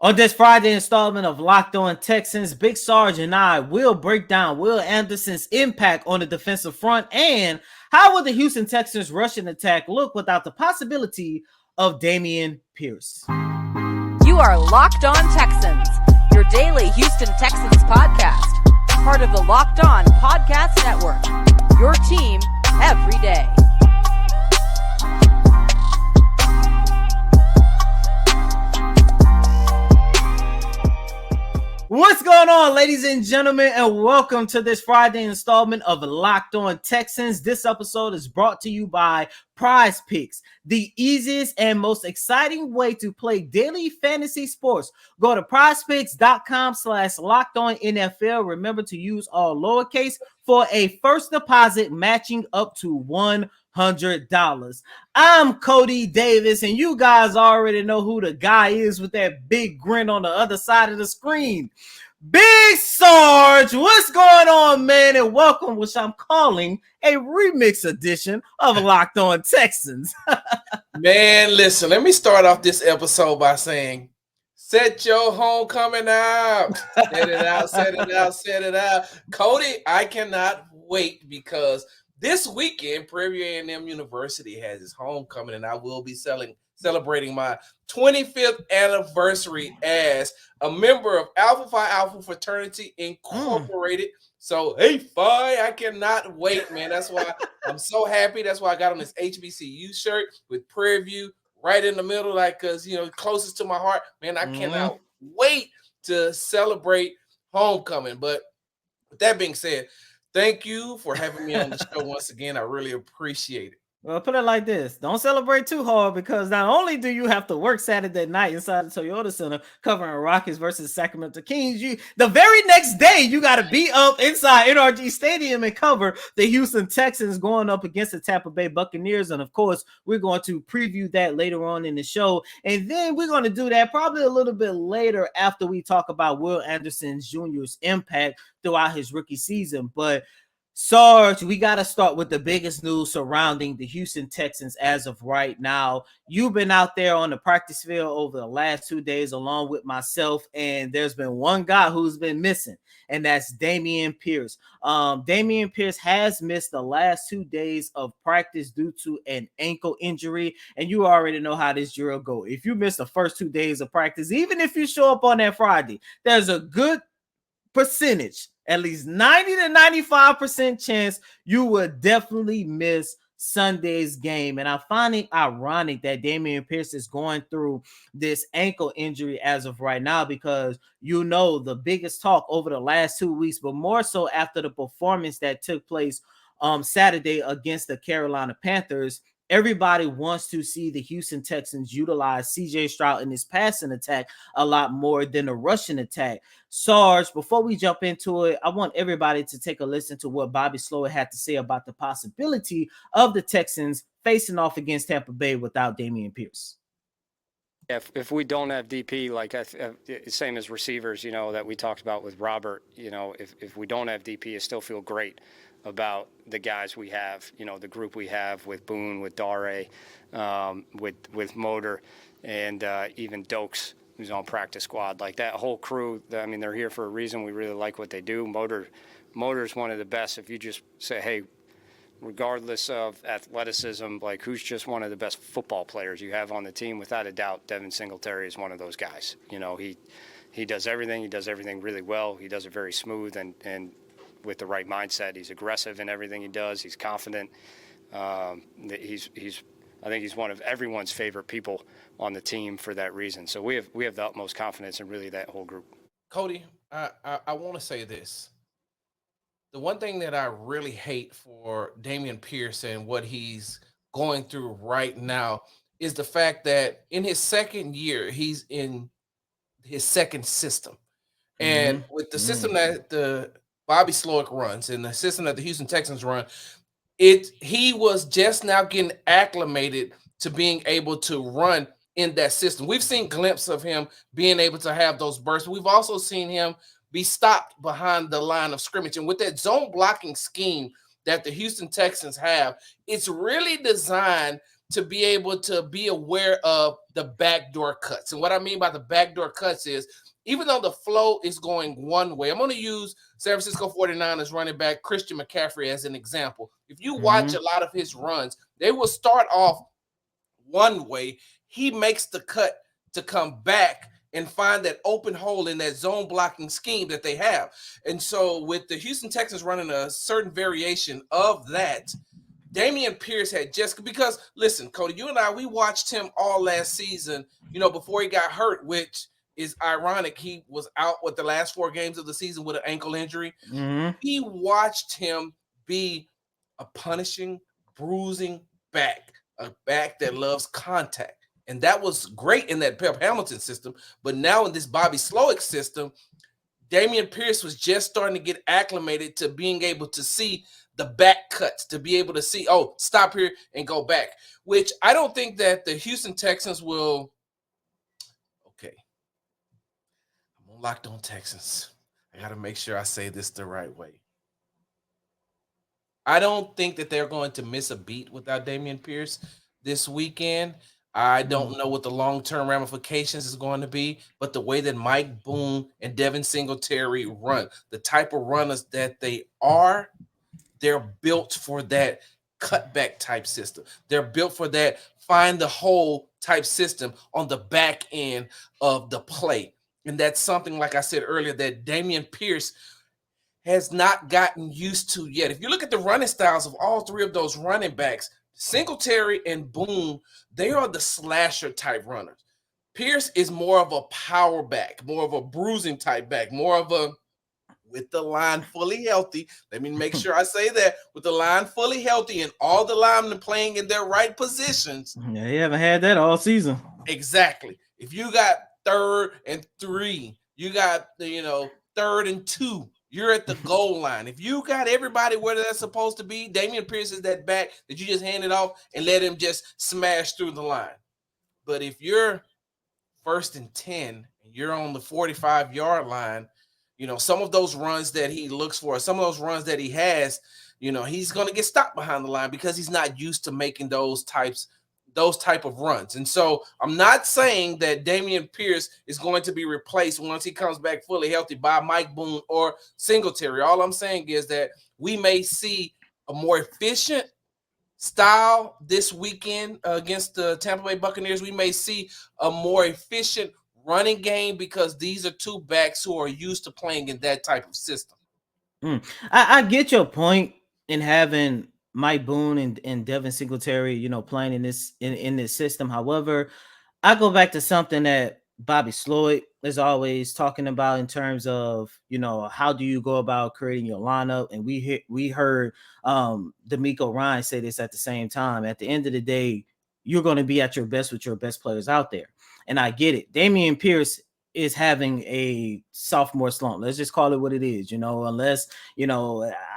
On this Friday installment of Locked On Texans, Big Sarge and I will break down Will Anderson's impact on the defensive front and how will the Houston Texans rushing attack look without the possibility of Dameon Pierce. You are Locked On Texans, your daily Houston Texans podcast, part of the Locked On Podcast Network, your team every day. What's going on, ladies and gentlemen, and welcome to this Friday installment of Locked On Texans. This episode is brought to you by Prize Picks, the easiest and most exciting way to play daily fantasy sports. Go to prizepicks.com/lockedonnfl. Remember to use all lowercase for a first deposit matching up to $100. I'm Cody Davis, and you guys already know who the guy is with that big grin on the other side of the screen. Big Sarge, what's going on, man? And welcome, which I'm calling a remix edition of Locked On Texans. Man, listen, let me start off this episode by saying, set your homecoming out. Set it out, set it out, set it out. Cody, I cannot wait because this weekend, Prairie A&M University has its homecoming, and I will be celebrating my 25th anniversary as a member of Alpha Phi Alpha Fraternity Incorporated. So, hey, Phi, I cannot wait, man. That's why I'm so happy. That's why I got on this HBCU shirt with Prairie View right in the middle, like, because, you know, closest to my heart. Man, I cannot wait to celebrate homecoming. But with that being said, thank you for having me on the show once again. I really appreciate it. Well, put it like this. Don't celebrate too hard because not only do you have to work Saturday night inside the Toyota Center covering Rockets versus Sacramento Kings, the very next day you got to be up inside NRG Stadium and cover the Houston Texans going up against the Tampa Bay Buccaneers. And, of course, we're going to preview that later on in the show. And then we're going to do that probably a little bit later after we talk about Will Anderson Jr.'s impact throughout his rookie season. But Sarge, we got to start with the biggest news surrounding the Houston Texans as of right now. You've been out there on the practice field over the last 2 days along with myself, and there's been one guy who's been missing, and that's Dameon Pierce. Dameon Pierce has missed the last 2 days of practice due to an ankle injury, and you already know how this drill goes. If you miss the first 2 days of practice, even if you show up on that Friday, there's a good percentage, at least 90 to 95% chance you will definitely miss Sunday's game. And I find it ironic that Dameon Pierce is going through this ankle injury as of right now because, you know, the biggest talk over the last 2 weeks, but more so after the performance that took place Saturday against the Carolina Panthers. Everybody wants to see the Houston Texans utilize C.J. Stroud in this passing attack a lot more than the rushing attack. Sarge, before we jump into it, I want everybody to take a listen to what Bobby Slowick had to say about the possibility of the Texans facing off against Tampa Bay without Dameon Pierce. If we don't have DP, like same as receivers, you know, that we talked about with Robert, you know, if we don't have DP, I still feel great about the guys we have, you know, the group we have with Boone, with Dare, with Motor, and even Dokes, who's on practice squad. Like that whole crew, I mean, they're here for a reason. We really like what they do. Motor's one of the best. If you just say, hey, regardless of athleticism, like who's just one of the best football players you have on the team, without a doubt, Devin Singletary is one of those guys. You know, he does everything. He does everything really well. He does it very smooth and with the right mindset. He's aggressive in everything he does. He's confident. I think he's one of everyone's favorite people on the team for that reason. So we have the utmost confidence in really that whole group. Cody, I want to say this. The one thing that I really hate for Dameon Pierce and what he's going through right now is the fact that in his second year, he's in his second system. And with the system that the Bobby Slowick runs and the system that the Houston Texans run, he was just now getting acclimated to being able to run in that system. We've seen glimpses of him being able to have those bursts. We've also seen him be stopped behind the line of scrimmage. And with that zone blocking scheme that the Houston Texans have, it's really designed to be able to be aware of the backdoor cuts. And what I mean by the backdoor cuts is, even though the flow is going one way, I'm going to use San Francisco 49ers running back Christian McCaffrey as an example. If you watch a lot of his runs, they will start off one way. He makes the cut to come back and find that open hole in that zone blocking scheme that they have. And so with the Houston Texans running a certain variation of that, Dameon Pierce had just, because listen, Cody, you and I, we watched him all last season, before he got hurt, which is ironic. He was out with the last 4 games of the season with an ankle injury. We watched him be a punishing, bruising back, a back that loves contact. And that was great in that Pep Hamilton system. But now in this Bobby Slowick system, Dameon Pierce was just starting to get acclimated to being able to see the back cuts, to be able to see, oh, stop here and go back, which I don't think that the Houston Texans will. Okay. I'm on Locked On Texans. I got to make sure I say this the right way. I don't think that they're going to miss a beat without Dameon Pierce this weekend. I don't know what the long-term ramifications is going to be, but the way that Mike Boone and Devin Singletary run, the type of runners that they are, they're built for that cutback type system. They're built for that find the hole type system on the back end of the play. And that's something, like I said earlier, that Dameon Pierce has not gotten used to yet. If you look at the running styles of all 3 of those running backs, Singletary and Boone, they are the slasher type runners. Pierce is more of a power back, more of a bruising type back, more of a, with the line fully healthy. Let me make sure I say that, with the line fully healthy and all the linemen playing in their right positions. Yeah, you haven't had that all season. Exactly. If you got 3rd and 3, you got 3rd and 2. You're at the goal line. If you got everybody where they're supposed to be, Dameon Pierce is that back that you just hand it off and let him just smash through the line. But if you're 1st and 10 and you're on the 45-yard line, some of those runs that he looks for, some of those runs that he has, he's going to get stopped behind the line because he's not used to making those type of runs. And so I'm not saying that Dameon Pierce is going to be replaced once he comes back fully healthy by Mike Boone or Singletary. All I'm saying is that we may see a more efficient style this weekend against the Tampa Bay Buccaneers. We may see a more efficient running game because these are 2 backs who are used to playing in that type of system. I get your point in having Mike Boone and Devin Singletary, playing in this system. However, I go back to something that Bobby Slowick is always talking about in terms of, how do you go about creating your lineup? And we heard D'Amico Ryan say this at the same time. At the end of the day, you're going to be at your best with your best players out there. And I get it. Dameon Pierce is having a sophomore slump. Let's just call it what it is, unless,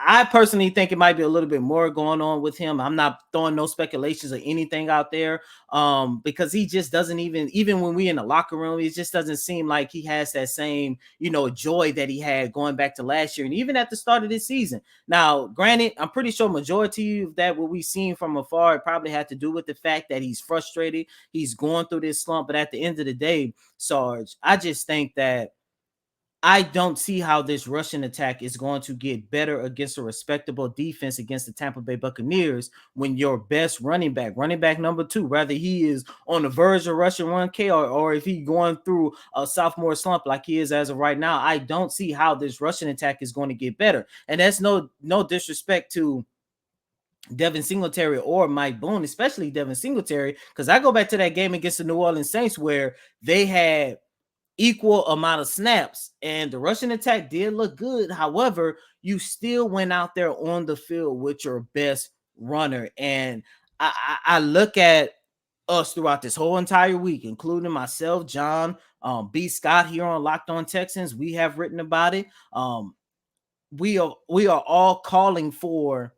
I personally think it might be a little bit more going on with him. I'm not throwing no speculations or anything out there because he just doesn't even when we in the locker room, it just doesn't seem like he has that same, joy that he had going back to last year and even at the start of this season. Now, granted, I'm pretty sure majority of that, what we've seen from afar, it probably had to do with the fact that he's frustrated. He's going through this slump. But at the end of the day, Sarge, I just think that I don't see how this rushing attack is going to get better against a respectable defense against the Tampa Bay Buccaneers when your best running back number 2, whether he is on the verge of rushing 1K or if he's going through a sophomore slump like he is as of right now, I don't see how this rushing attack is going to get better. And that's no disrespect to Devin Singletary or Mike Boone, especially Devin Singletary, because I go back to that game against the New Orleans Saints where they had equal amount of snaps and the rushing attack did look good. However, you still went out there on the field with your best runner. And I look at us throughout this whole entire week, including myself, John, B. Scott here on Locked On Texans. We have written about it. We are all calling for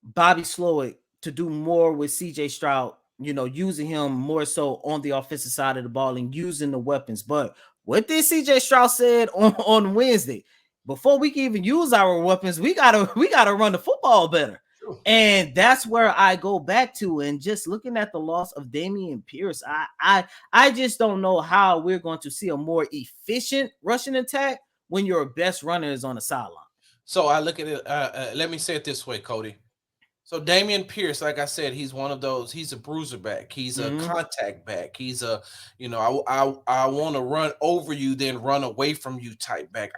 Bobby Slowick to do more with CJ Stroud, using him more so on the offensive side of the ball and using the weapons. But what did CJ Stroud said on Wednesday? Before we can even use our weapons, we gotta run the football better. And that's where I go back to, and just looking at the loss of Dameon Pierce, I just don't know how we're going to see a more efficient rushing attack when your best runner is on the sideline. So I look at it. Let me say it this way, Cody. So Dameon Pierce, like I said, he's one of those. He's a bruiser back. He's a contact back. He's a, I want to run over you, then run away from you type back.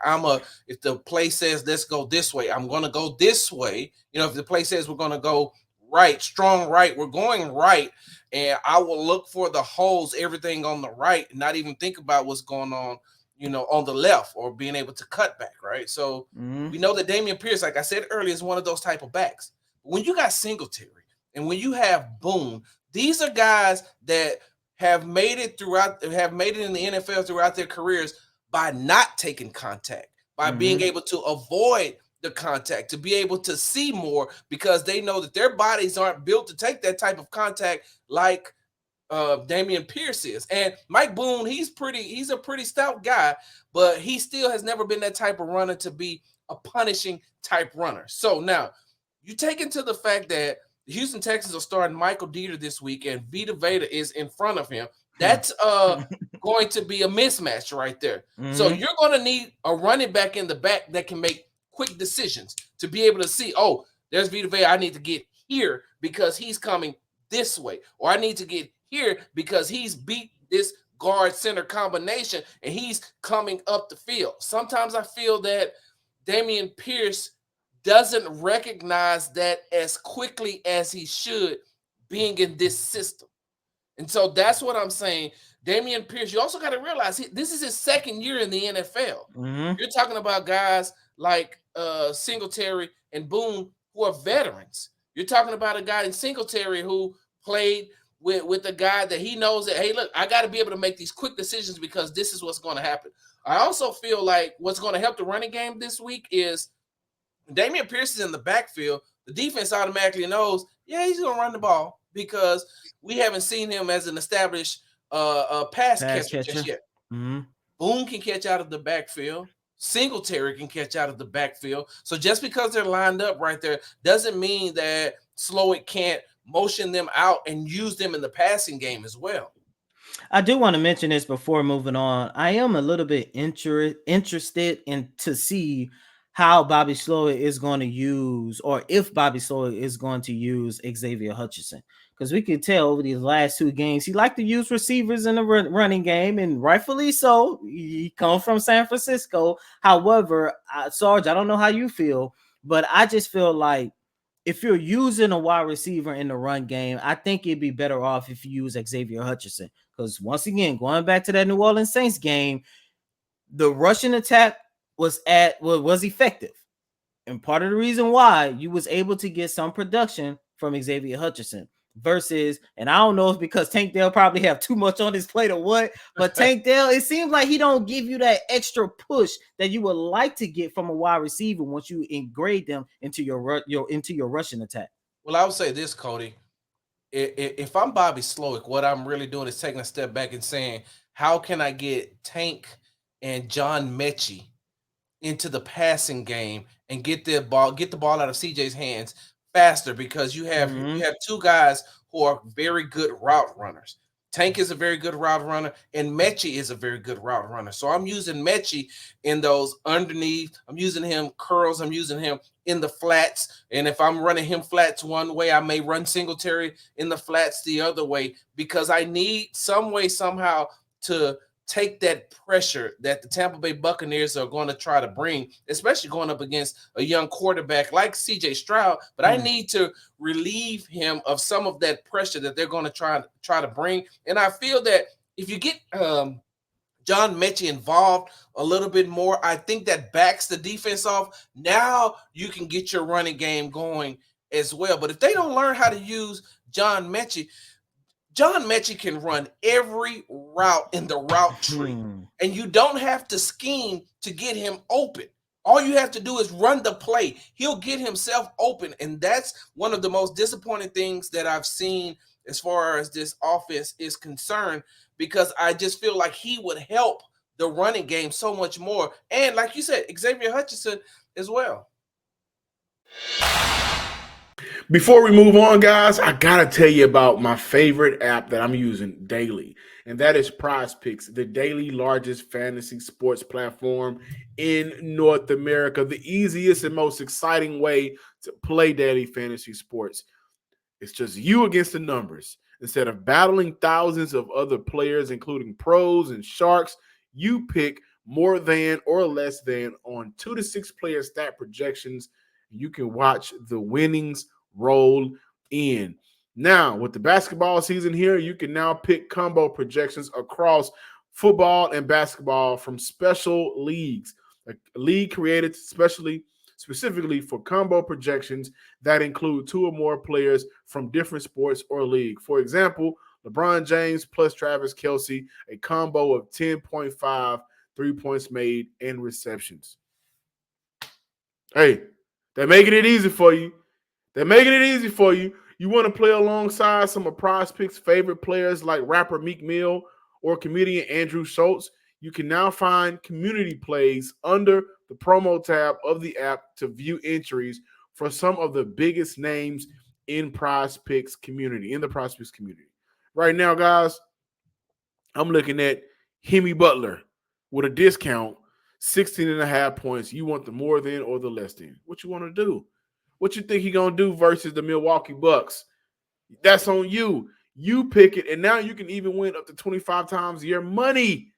If the play says let's go this way, I'm going to go this way. If the play says we're going to go right, strong right, we're going right, and I will look for the holes, everything on the right, and not even think about what's going on, on the left, or being able to cut back, right? So we know that Dameon Pierce, like I said earlier, is one of those type of backs. When you got Singletary and when you have Boone, these are guys that have made it in the NFL throughout their careers by not taking contact, by being able to avoid the contact, to be able to see more, because they know that their bodies aren't built to take that type of contact like Dameon Pierce is. And Mike Boone, he's a pretty stout guy, but he still has never been that type of runner to be a punishing type runner. So now, you take into the fact that the Houston Texans are starting Michael Dieter this week, and Vita Veda is in front of him. That's going to be a mismatch right there. So you're going to need a running back in the back that can make quick decisions to be able to see, oh, there's Vita Veda. I need to get here because he's coming this way, or I need to get here because he's beat this guard center combination and he's coming up the field. Sometimes I feel that Dameon Pierce doesn't recognize that as quickly as he should, being in this system. And so that's what I'm saying. Dameon Pierce, you also got to realize this is his second year in the NFL. You're talking about guys like Singletary and Boone who are veterans. You're talking about a guy in Singletary who played with a guy that he knows that, hey, look, I got to be able to make these quick decisions because this is what's going to happen. I also feel like what's going to help the running game this week is Dameon Pierce is in the backfield. The defense automatically knows, he's going to run the ball because we haven't seen him as an established pass catcher just yet. Boone can catch out of the backfield. Singletary can catch out of the backfield. So just because they're lined up right there doesn't mean that Slowick can't motion them out and use them in the passing game as well. I do want to mention this before moving on. I am a little bit interested in to see how Bobby Slowick is going to use, or if Bobby Slowick is going to use Xavier Hutchinson. Because we could tell over these last two games, he liked to use receivers in the running game, and rightfully so. He comes from San Francisco. However, Sarge, I don't know how you feel, but I just feel like if you're using a wide receiver in the run game, I think it'd be better off if you use Xavier Hutchinson. Because once again, going back to that New Orleans Saints game, the rushing attack was effective. And part of the reason why you was able to get some production from Xavier Hutchinson versus, and I don't know if because Tank Dell probably have too much on his plate or what, but Tank Dell, it seems like he don't give you that extra push that you would like to get from a wide receiver once you ingrade them into your rushing attack. Well, I would say this, Cody. If I'm Bobby Slowick, what I'm really doing is taking a step back and saying, how can I get Tank and John Mechie into the passing game and get the ball out of CJ's hands faster, because you have two guys who are very good route runners. Tank is a very good route runner, and Mechie is a very good route runner. So I'm using Mechie in those underneath. I'm using him curls. I'm using him in the flats. And if I'm running him flats one way, I may run Singletary in the flats the other way, because I need some way, somehow, to take that pressure that the Tampa Bay Buccaneers are going to try to bring, especially going up against a young quarterback like CJ Stroud. But I need to relieve him of some of that pressure that they're going to try to bring. And I feel that if you get John Mechie involved a little bit more, I think that backs the defense off. Now you can get your running game going as well. But if they don't learn how to use John Mechie can run every route in the route tree, and you don't have to scheme to get him open. All you have to do is run the play. He'll get himself open, and that's one of the most disappointing things that I've seen as far as this offense is concerned, because I just feel like he would help the running game so much more. And like you said, Xavier Hutchinson as well. Before we move on, guys, I gotta tell you about my favorite app that I'm using daily, and that is Prize Picks, the daily largest fantasy sports platform in North America. The easiest and most exciting way to play daily fantasy sports. It's just you against the numbers. Instead of battling thousands of other players, including pros and sharks, you pick more than or less than on 2 to 6 player stat projections. You can watch the winnings roll in. Now, with the basketball season here, you can now pick combo projections across football and basketball from special leagues. A league created specifically for combo projections that include 2 or more players from different sports or league. For example, LeBron James plus Travis Kelce, a combo of 10.5 3-points made and receptions. Hey, they're making it easy for you. They're making it easy for you. You want to play alongside some of Prize Picks' favorite players like rapper Meek Mill or comedian Andrew Schultz? You can now find community plays under the promo tab of the app to view entries for some of the biggest names in the Prize Picks community. Right now, guys, I'm looking at Hemi Butler with a discount, 16.5 points. You want the more than or the less than. What you want to do? What you think he going to do versus the Milwaukee Bucks? That's on you. You pick it, and now you can even win up to 25 times your money.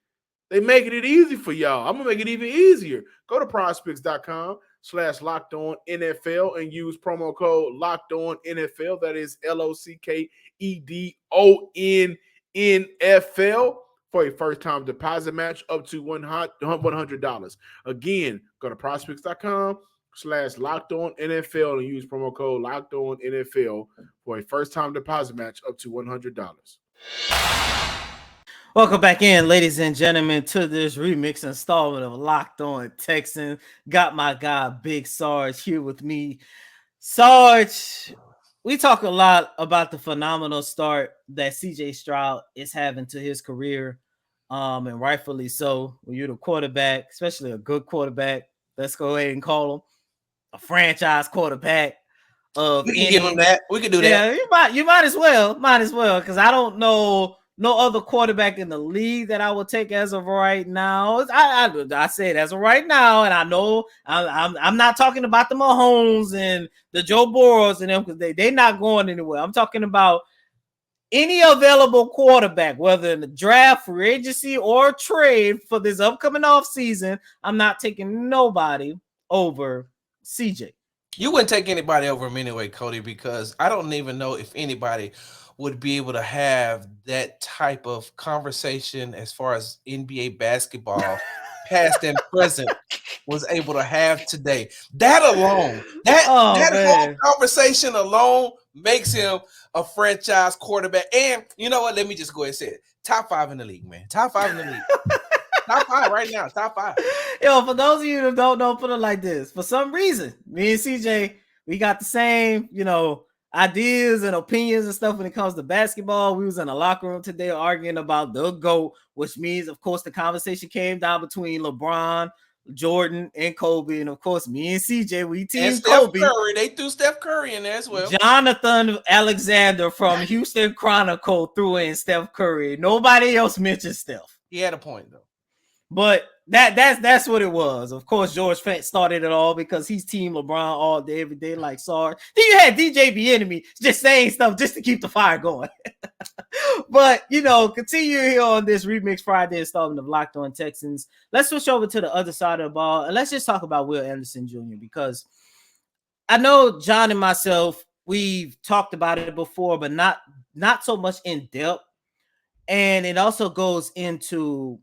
They making it easy for y'all. I'm going to make it even easier. Go to prizepicks.com/LockedOnNFL and use promo code LockedOnNFL. That is LOCKEDONNFL for a first-time deposit match up to $100. Again, go to prizepicks.com/LockedOnNFL and use promo code LockedOnNFL for a first-time deposit match up to $100. Welcome back in, ladies and gentlemen, to this remix installment of Locked On Texans. Got my guy Big Sarge here with me. Sarge, we talk a lot about the phenomenal start that CJ Stroud is having to his career, and rightfully so. When you're the quarterback, especially a good quarterback, let's go ahead and call him a franchise quarterback. We can give him that. We can do that. Yeah, you might as well, because I don't know no other quarterback in the league that I would take as of right now. I said as of right now, and I know I'm not talking about the Mahomes and the Joe Burrows and them because they're not going anywhere. I'm talking about any available quarterback, whether in the draft, free agency, or trade for this upcoming offseason. I'm not taking nobody over CJ. You wouldn't take anybody over him anyway, Cody, because I don't even know if anybody would be able to have that type of conversation as far as NBA basketball, past and present, was able to have today. That alone, that whole conversation alone makes him a franchise quarterback. And you know what? Let me just go ahead and say it. Top 5 in the league, man. Top 5 in the league. Top 5 right now. Top 5. Yo, for those of you that don't know, put it like this. For some reason, me and CJ, we got the same, ideas and opinions and stuff when it comes to basketball. We was in the locker room today arguing about the GOAT, which means, of course, the conversation came down between LeBron, Jordan, and Kobe. And, of course, me and CJ, we team and Steph Kobe. Curry. They threw Steph Curry in there as well. Jonathan Alexander from Houston Chronicle threw in Steph Curry. Nobody else mentioned Steph. He had a point, though. But that's what it was. Of course, George Fent started it all because he's team LeBron all day, every day, like Sarge. Then you had DJ Bieniemy just saying stuff just to keep the fire going. But, continue here on this Remix Friday installment of Locked On Texans. Let's switch over to the other side of the ball, and let's just talk about Will Anderson Jr. because I know John and myself, we've talked about it before, but not so much in depth. And it also goes into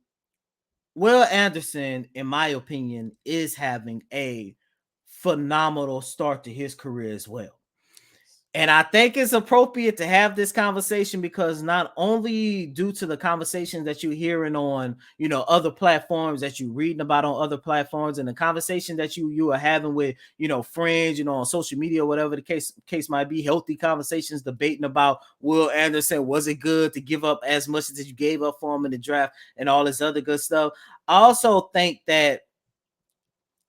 Will Anderson, in my opinion, is having a phenomenal start to his career as well. And I think it's appropriate to have this conversation because not only due to the conversations that you're hearing on, other platforms that you're reading about on other platforms and the conversation that you are having with, friends, on social media, whatever the case might be, healthy conversations, debating about Will Anderson. Was it good to give up as much as you gave up for him in the draft and all this other good stuff? I also think that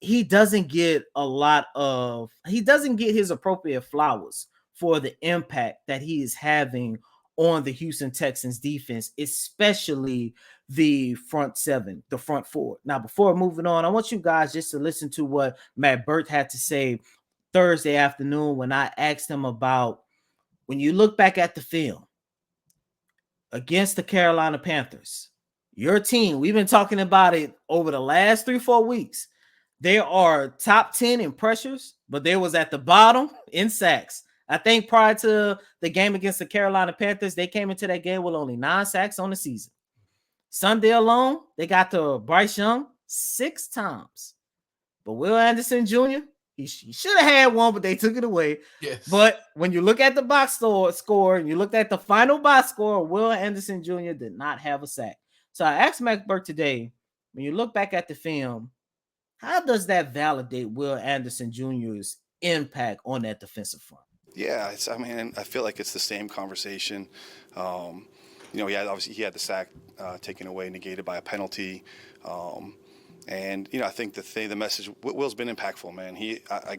he doesn't get his appropriate flowers for the impact that he is having on the Houston Texans defense, especially the front seven, the front four. Now, before moving on, I want you guys just to listen to what Matt Burt had to say Thursday afternoon when I asked him about, when you look back at the film against the Carolina Panthers, your team, we've been talking about it over the last 3-4 weeks. They are top 10 in pressures, but they was at the bottom in sacks. I think prior to the game against the Carolina Panthers, they came into that game with only 9 sacks on the season. Sunday alone, they got to Bryce Young 6 times. But Will Anderson Jr., he should have had one, but they took it away. Yes. But when you look at the box score and you looked at the final box score, Will Anderson Jr. did not have a sack. So I asked Matt Burke today, when you look back at the film, how does that validate Will Anderson Jr.'s impact on that defensive front? Yeah, I feel like it's the same conversation. He had the sack taken away, negated by a penalty. And I think the message, Will's been impactful, man. I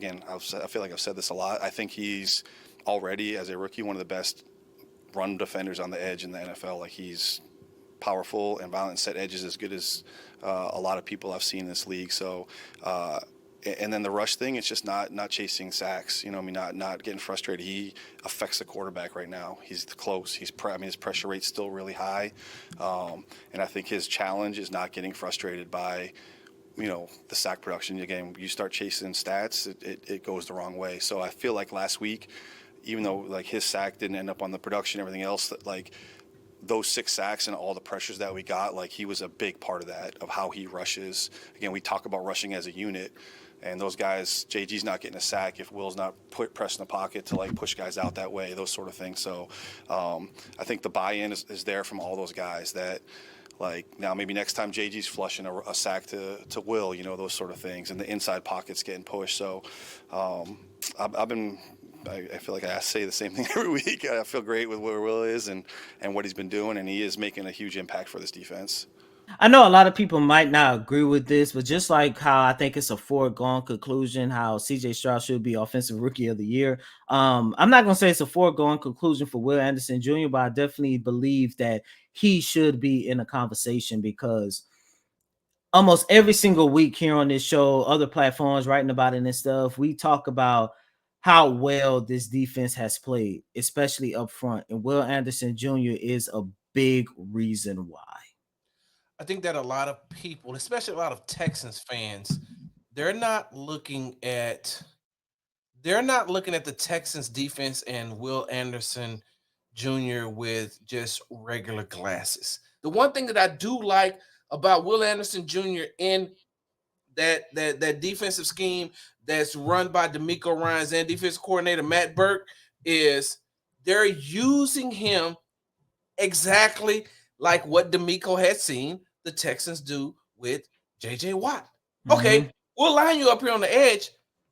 feel like I've said this a lot. I think he's already, as a rookie, one of the best run defenders on the edge in the NFL. Like, he's powerful and violent, set edges as good as a lot of people I've seen in this league. So, and then the rush thing, it's just not chasing sacks. Not getting frustrated. He affects the quarterback right now. He's close. His pressure rate's still really high, and I think his challenge is not getting frustrated by, the sack production. Again, you start chasing stats, it goes the wrong way. So I feel like last week, even though like his sack didn't end up on the production, everything else, that like those 6 sacks and all the pressures that we got, like he was a big part of that, of how he rushes. Again, we talk about rushing as a unit. And those guys, JG's not getting a sack if Will's not pressing the pocket to like push guys out that way, those sort of things. So I think the buy-in is there from all those guys that, like, now maybe next time JG's flushing a sack to Will, those sort of things, and the inside pocket's getting pushed. So I feel like I say the same thing every week. I feel great with where Will is and what he's been doing, and he is making a huge impact for this defense. I know a lot of people might not agree with this, but just like how I think it's a foregone conclusion how CJ Stroud should be Offensive Rookie of the Year, I'm not going to say it's a foregone conclusion for Will Anderson Jr., but I definitely believe that he should be in a conversation, because almost every single week here on this show, other platforms writing about it and stuff, we talk about how well this defense has played, especially up front. And Will Anderson Jr. is a big reason why. I think that a lot of people, especially a lot of Texans fans, they're not looking at the Texans defense and Will Anderson Jr. with just regular glasses. The one thing that I do like about Will Anderson Jr. in that defensive scheme that's run by DeMeco Ryans and defensive coordinator Matt Burke is they're using him exactly like what DeMeco had seen the Texans do with J.J. Watt. Okay, we'll line you up here on the edge,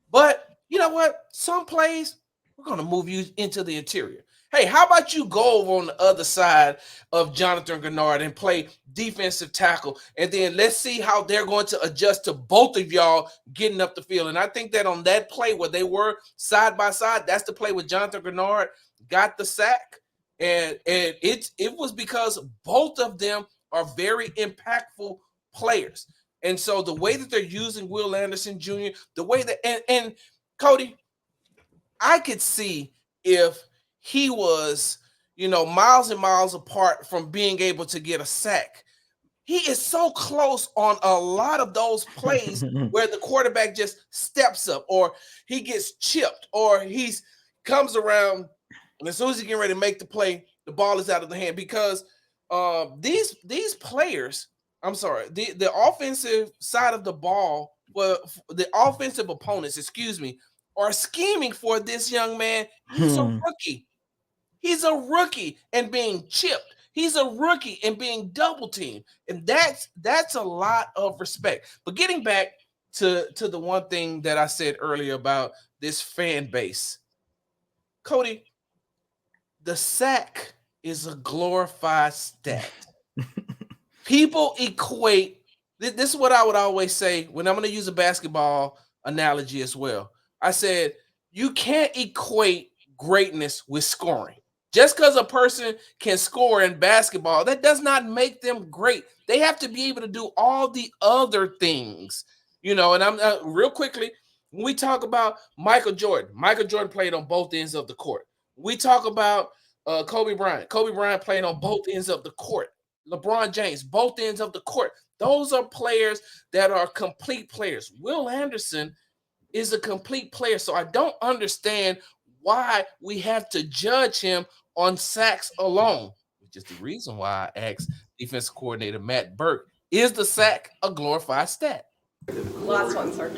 but you know what? Some plays, we're going to move you into the interior. Hey, how about you go over on the other side of Jonathan Gennard and play defensive tackle, and then let's see how they're going to adjust to both of y'all getting up the field. And I think that on that play where they were side by side, that's the play where Jonathan Gennard got the sack. And it was because both of them are very impactful players. And so the way that they're using Will Anderson Jr., the way that and Cody, I could see if he was, miles and miles apart from being able to get a sack. He is so close on a lot of those plays where the quarterback just steps up, or he gets chipped, or he comes around, and as soon as he gets ready to make the play, the ball is out of the hand. Because these players, the offensive side of the ball, the offensive opponents, are scheming for this young man. He's a rookie. He's a rookie and being chipped. He's a rookie and being double teamed. And that's a lot of respect. But getting back to the one thing that I said earlier about this fan base, Cody, the sack is a glorified stat. People equate, this is what I would always say when I'm going to use a basketball analogy as well. I said, you can't equate greatness with scoring. Just because a person can score in basketball, that does not make them great. They have to be able to do all the other things, and I'm real quickly, when we talk about Michael Jordan played on both ends of the court. We talk about Kobe Bryant played on both ends of the court. LeBron James, both ends of the court. Those are players that are complete players. Will Anderson is a complete player, so I don't understand why we have to judge him on sacks alone, which is the reason why I asked defensive coordinator Matt Burke, is the sack a glorified stat? Last one, sir.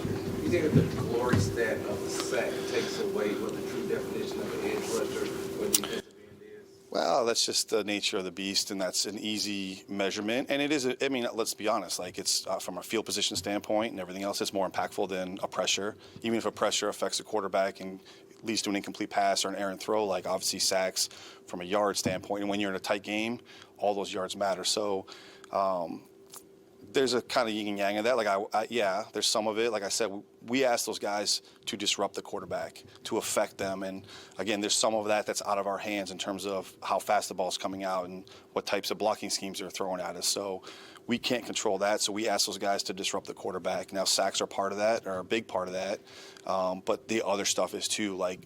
You think that the glory stat of the sack takes away what the true definition of an edge rusher or defensive end is? Well, that's just the nature of the beast, and that's an easy measurement. And it is, let's be honest, like it's from a field position standpoint and everything else, it's more impactful than a pressure. Even if a pressure affects a quarterback and leads to an incomplete pass or an errant throw, like obviously sacks from a yard standpoint. And when you're in a tight game, all those yards matter. So there's a kind of yin and yang of that. Like, yeah, there's some of it. Like I said, we ask those guys to disrupt the quarterback, to affect them. And again, there's some of that that's out of our hands in terms of how fast the ball's coming out and what types of blocking schemes they're throwing at us. So we can't control that. So we ask those guys to disrupt the quarterback. Now, sacks are part of that, or a big part of that. But the other stuff is too, like,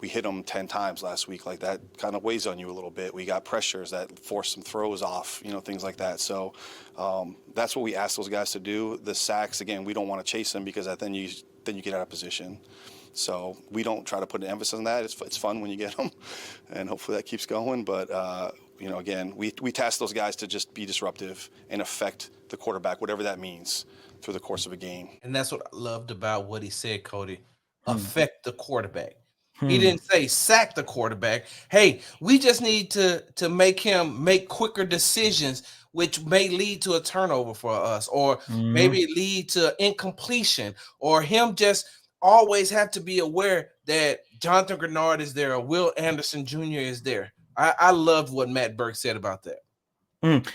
we hit them 10 times last week. Like, that kind of weighs on you a little bit. We got pressures that force some throws off, things like that. So that's what we ask those guys to do. The sacks, again, we don't want to chase them because then you get out of position. So we don't try to put an emphasis on that. It's fun when you get them, and hopefully that keeps going. But, again, we task those guys to just be disruptive and affect the quarterback, whatever that means, through the course of a game. And that's what I loved about what he said, Cody. Affect the quarterback. He didn't say sack the quarterback. Hey, we just need to make him make quicker decisions, which may lead to a turnover for us, or maybe lead to incompletion, or him just always have to be aware that Jonathan Grenard is there or Will Anderson Jr. is there. I loved what Matt Burke said about that. And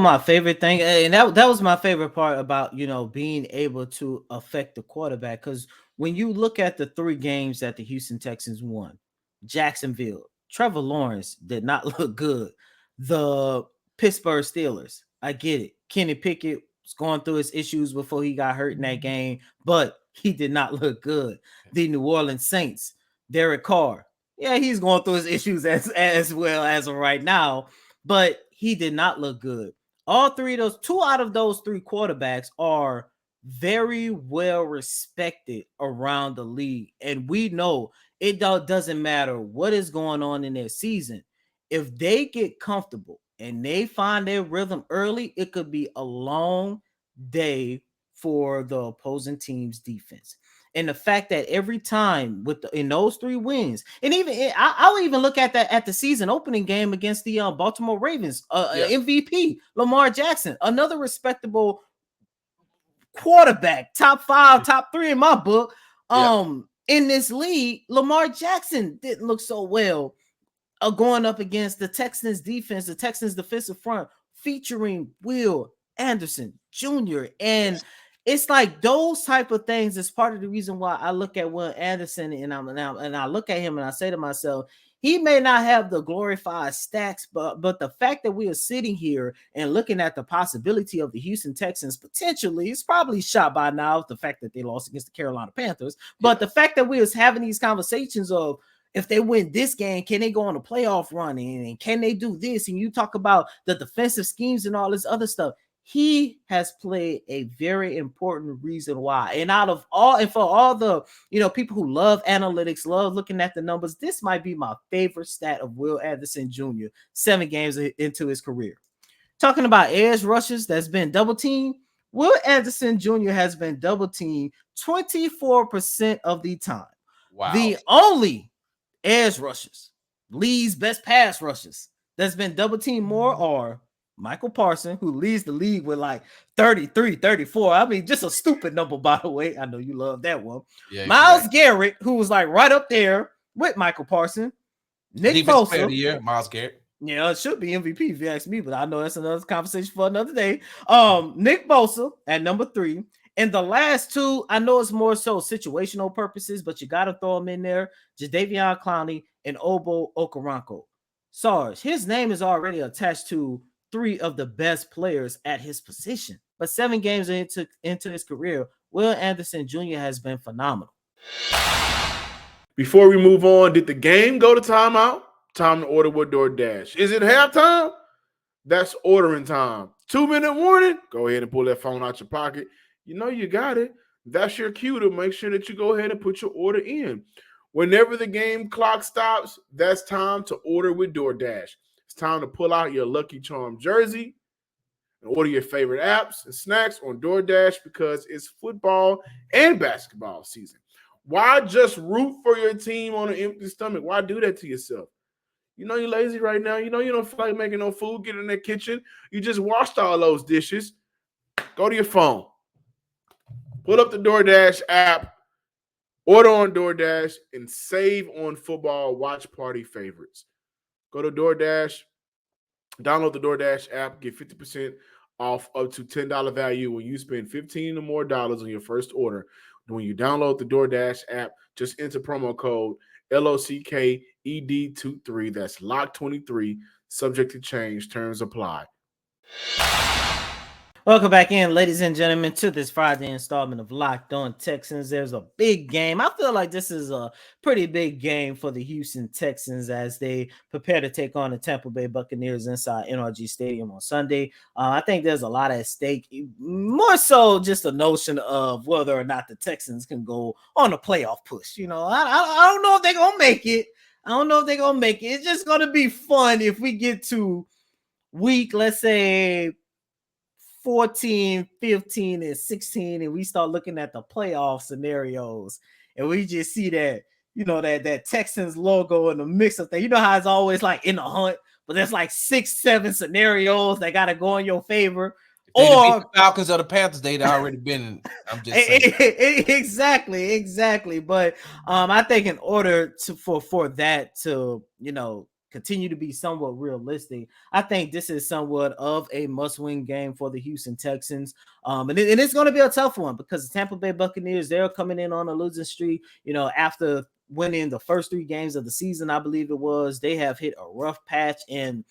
my favorite thing, and that was my favorite part about, being able to affect the quarterback. Because when you look at the 3 games that the Houston Texans won, Jacksonville, Trevor Lawrence did not look good. The Pittsburgh Steelers, I get it. Kenny Pickett was going through his issues before he got hurt in that game, but he did not look good. The New Orleans Saints, Derek Carr, yeah, he's going through his issues as well as of right now, but he did not look good. All 2 out of those 3 quarterbacks are very well respected around the league. And we know it doesn't matter what is going on in their season. If they get comfortable and they find their rhythm early, it could be a long day for the opposing team's defense. And the fact that every time in those 3 wins, and even I'll even look at that at the season opening game against the Baltimore Ravens, MVP Lamar Jackson, another respectable quarterback, top 5, top 3 in my book. In this league, Lamar Jackson didn't look so well going up against the Texans defense, the Texans defensive front, featuring Will Anderson Jr. And it's like those type of things is part of the reason why I look at Will Anderson and I look at him and I say to myself, he may not have the glorified stats, but the fact that we are sitting here and looking at the possibility of the Houston Texans potentially, it's probably shot by now, the fact that they lost against the Carolina Panthers. But the fact that we was having these conversations of, if they win this game, can they go on a playoff run? And can they do this? And you talk about the defensive schemes and all this other stuff. He has played a very important reason why. And for all the, people who love analytics, love looking at the numbers, this might be my favorite stat of Will Anderson Jr. 7 games into his career. Talking about edge rushes that's been double teamed, Will Anderson Jr. has been double teamed 24% of the time. Wow. The only edge rushers, Lee's best pass rushes that's been double teamed more are Michael Parsons, who leads the league with like 33, 34. I mean, just a stupid number, by the way. I know you love that one. Yeah, Myles Garrett, who was like right up there with Michael Parsons. Nick Bosa. Player of the year, Myles Garrett. Yeah, it should be MVP if you ask me, but I know that's another conversation for another day. Nick Bosa at number 3. And the last 2, I know it's more so situational purposes, but you got to throw them in there. Jadeveon Clowney and Obo Okoronkwo. Sarge, his name is already attached to 3 of the best players at his position. But 7 games into his career, Will Anderson Jr. has been phenomenal. Before we move on, did the game go to timeout? Time to order with DoorDash. Is it halftime? That's ordering time. 2-minute warning? Go ahead and pull that phone out your pocket. You know you got it. That's your cue to make sure that you go ahead and put your order in. Whenever the game clock stops, that's time to order with DoorDash. It's time to pull out your Lucky Charm jersey and order your favorite apps and snacks on DoorDash because it's football and basketball season. Why just root for your team on an empty stomach? Why do that to yourself? You know you're lazy right now. You know you don't feel like making no food. Get in the kitchen. You just washed all those dishes. Go to your phone. Pull up the DoorDash app. Order on DoorDash and save on football watch party favorites. Go to DoorDash. Download the DoorDash app. Get 50% off up to $10 value when you spend $15 or more on your first order. When you download the DoorDash app, just enter promo code LOCKED23. That's LOCK23. Subject to change. Terms apply. Welcome back in, ladies and gentlemen, to this Friday installment of Locked On Texans. There's a big game. I feel like this is a pretty big game for the Houston Texans as they prepare to take on the Tampa Bay Buccaneers inside NRG Stadium on Sunday. I think there's a lot at stake, more so just the notion of whether or not the Texans can go on a playoff push. You know, I don't know if they're going to make it. It's just going to be fun if we get to week, let's say, 14, 15, and 16, and we start looking at the playoff scenarios, and we just see that, you know, that Texans logo in the mix of things. You know how it's always like in the hunt, but there's like 6, 7 scenarios that got to go in your favor. Or the Falcons or the Panthers, they'd already been. I'm just saying. Exactly. But I think in order for that to, you know, continue to be somewhat realistic, I think this is somewhat of a must-win game for the Houston Texans. And it's going to be a tough one because the Tampa Bay Buccaneers, they're coming in on a losing streak. You know, after winning the first 3 games of the season, I believe it was, they have hit a rough patch. And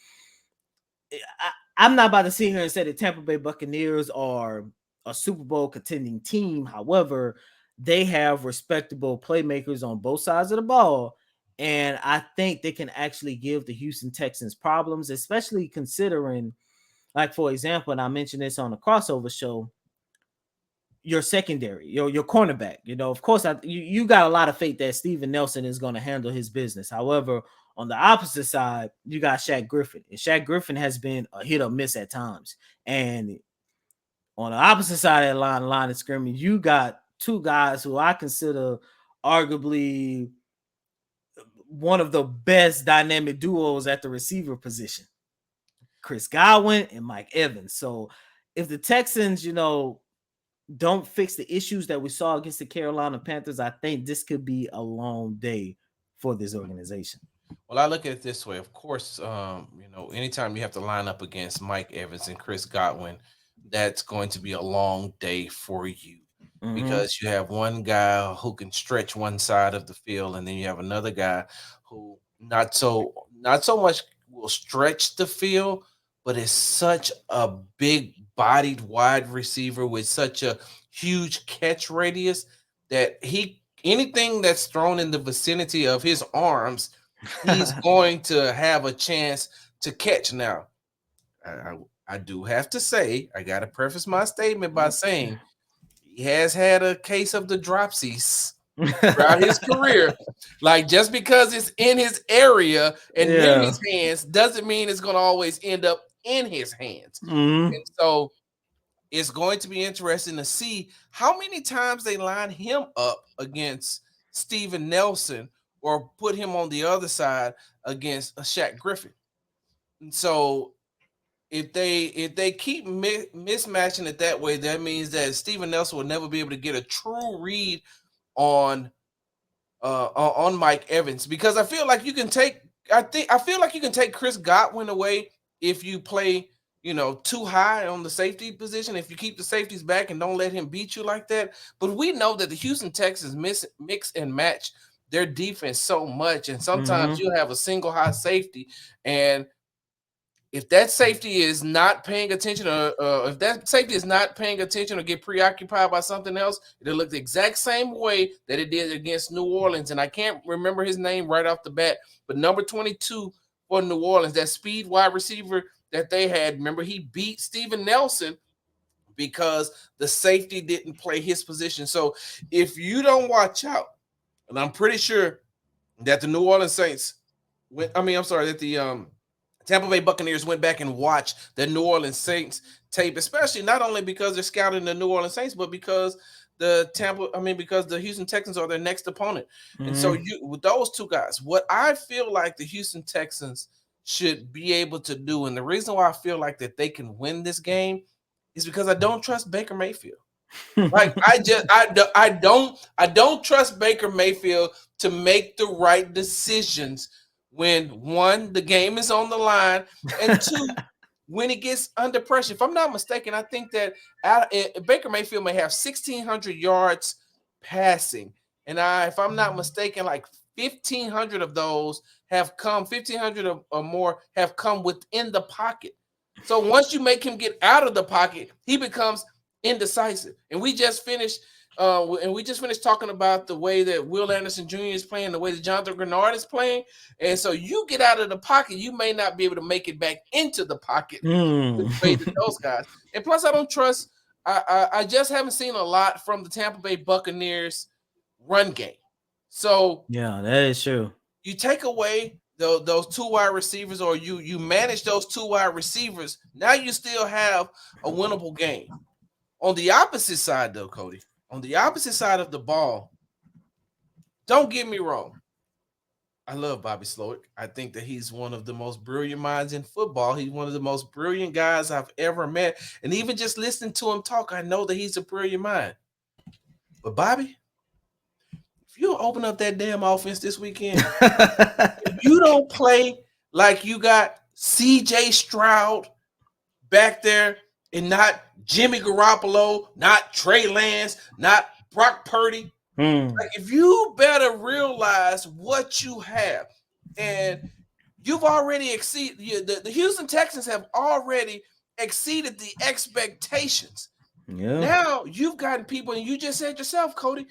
I'm not about to sit here and say the Tampa Bay Buccaneers are a Super Bowl contending team. However, they have respectable playmakers on both sides of the ball. And I think they can actually give the Houston Texans problems, especially considering, like, for example, and I mentioned this on the crossover show, your secondary, your cornerback. You know, of course, you got a lot of faith that Steven Nelson is going to handle his business. However, on the opposite side, you got Shaq Griffin. And Shaq Griffin has been a hit or miss at times. And on the opposite side of the line of scrimmage, you got 2 guys who I consider arguably one of the best dynamic duos at the receiver position, Chris Godwin and Mike Evans. So if the Texans, you know, don't fix the issues that we saw against the Carolina Panthers, I think this could be a long day for this organization. Well, I look at it this way. Of course, you know, anytime you have to line up against Mike Evans and Chris Godwin, that's going to be a long day for you. Because you have one guy who can stretch one side of the field, and then you have another guy who not so much will stretch the field, but is such a big bodied wide receiver with such a huge catch radius that anything that's thrown in the vicinity of his arms, he's going to have a chance to catch. Now, I do have to say, I got to preface my statement by saying he has had a case of the dropsies throughout his career. Like, just because it's in his area and in his hands doesn't mean it's going to always end up in his hands. And so it's going to be interesting to see how many times they line him up against Steven Nelson or put him on the other side against Shaq Griffin. And so if they keep mismatching it that way, that means that Steven Nelson will never be able to get a true read on Mike Evans, because I feel like you can take Chris Godwin away if you play, you know, too high on the safety position, if you keep the safeties back and don't let him beat you like that. But we know that the Houston Texans mix and match their defense so much, and sometimes you have a single high safety, and if that safety is not paying attention, or if that safety is not paying attention or get preoccupied by something else, it'll look the exact same way that it did against New Orleans. And I can't remember his name right off the bat, but number 22 for New Orleans, that speed wide receiver that they had, remember he beat Steven Nelson because the safety didn't play his position. So if you don't watch out, and I'm pretty sure that the New Orleans Saints, that the Tampa Bay Buccaneers went back and watched the New Orleans Saints tape, especially not only because they're scouting the New Orleans Saints, but because because the Houston Texans are their next opponent. And so with those two guys, what I feel like the Houston Texans should be able to do, and the reason why I feel like that they can win this game is because I don't trust Baker Mayfield. Like I don't trust Baker Mayfield to make the right decisions when, one, the game is on the line, and two, when it gets under pressure. If I'm not mistaken, I think that Baker Mayfield may have 1,600 yards passing, and if I'm not mistaken, like 1,500 of those have come, 1,500 or more have come within the pocket. So once you make him get out of the pocket, he becomes indecisive. And we just finished talking about the way that Will Anderson Jr. is playing, the way that Jonathan Grenard is playing. And so you get out of the pocket, you may not be able to make it back into the pocket with the way that those guys. And plus, I don't trust. I just haven't seen a lot from the Tampa Bay Buccaneers run game. So yeah, that is true. You take away those two wide receivers, or you manage those two wide receivers. Now you still have a winnable game. On the opposite side, though, Cody, on the opposite side of the ball, don't get me wrong, I love Bobby Slowick. I think that he's one of the most brilliant minds in football. He's one of the most brilliant guys I've ever met. And even just listening to him talk, I know that he's a brilliant mind. But Bobby, if you don't open up that damn offense this weekend, if you don't play like you got C.J. Stroud back there, and not Jimmy Garoppolo, not Trey Lance, not Brock Purdy. Like, if you better realize what you have, and you've already exceeded the Houston Texans have already exceeded the expectations. Yeah. Now you've gotten people, and you just said yourself, Cody,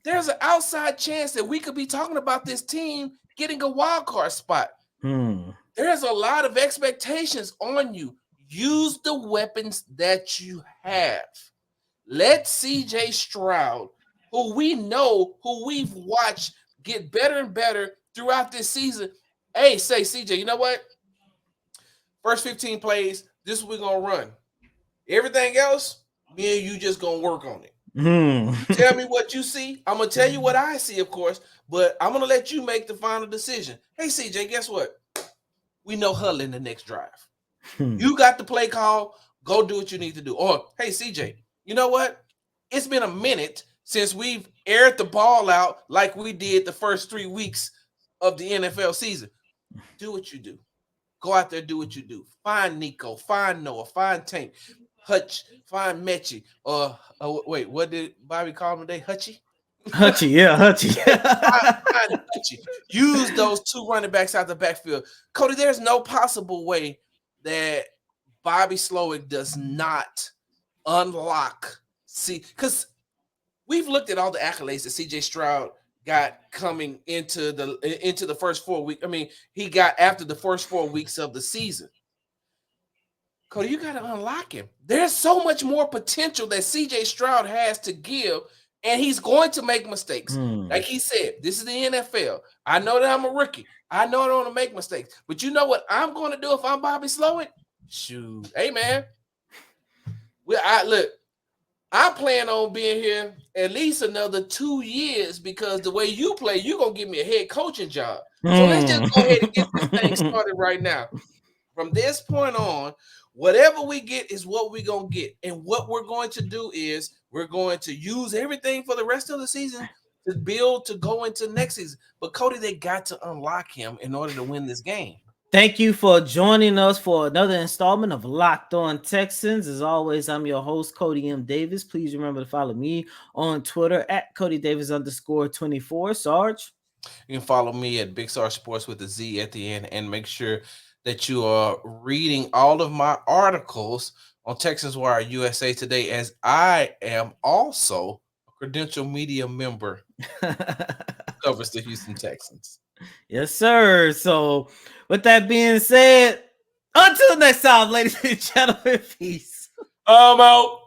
there's an outside chance that we could be talking about this team getting a wild card spot. There's a lot of expectations on you. Use the weapons that you have. Let C.J. Stroud, who we know, who we've watched get better and better throughout this season. Hey, say, C.J., you know what? First 15 plays, this is what we're going to run. Everything else, me and you just going to work on it. Tell me what you see. I'm going to tell you what I see, of course, but I'm going to let you make the final decision. Hey, C.J., guess what? We know huddle in the next drive. You got the play call. Go do what you need to do. Or, hey, CJ, you know what? It's been a minute since we've aired the ball out like we did the first 3 weeks of the NFL season. Do what you do. Go out there, do what you do. Find Nico, find Noah, find Tank, Hutch, find Mechie. Wait, what did Bobby call him today? Hutchie? Hutchie, yeah, Hutchie. find Hutchie. Use those two running backs out the backfield. Cody, there's no possible way that Bobby Slowick does not unlock. See, because we've looked at all the accolades that C.J. Stroud got coming into the first 4 weeks. I mean, he got after the first 4 weeks of the season. Cody, you got to unlock him. There's so much more potential that C.J. Stroud has to give, and he's going to make mistakes. Like he said, this is the NFL. I know that I'm a rookie. I know I don't want to make mistakes. But you know what I'm going to do if I'm Bobby Slowick? Shoot. Hey, man. I plan on being here at least another 2 years, because the way you play, you're going to give me a head coaching job. So let's just go ahead and get this thing started right now. From this point on, whatever we get is what we're going to get. And what we're going to do is we're going to use everything for the rest of the season to build to go into next season. But Cody, they got to unlock him in order to win this game. Thank you for joining us for another installment of Locked On Texans. As always, I'm your host, Cody M. Davis. Please remember to follow me on Twitter at CodyDavis_24. Sarge. You can follow me at Big Star Sports with a Z at the end, and make sure that you are reading all of my articles on Texans Wire USA Today, as I am also a credential media member who covers the Houston Texans. Yes, sir. So with that being said, until next time, ladies and gentlemen, peace. I'm out.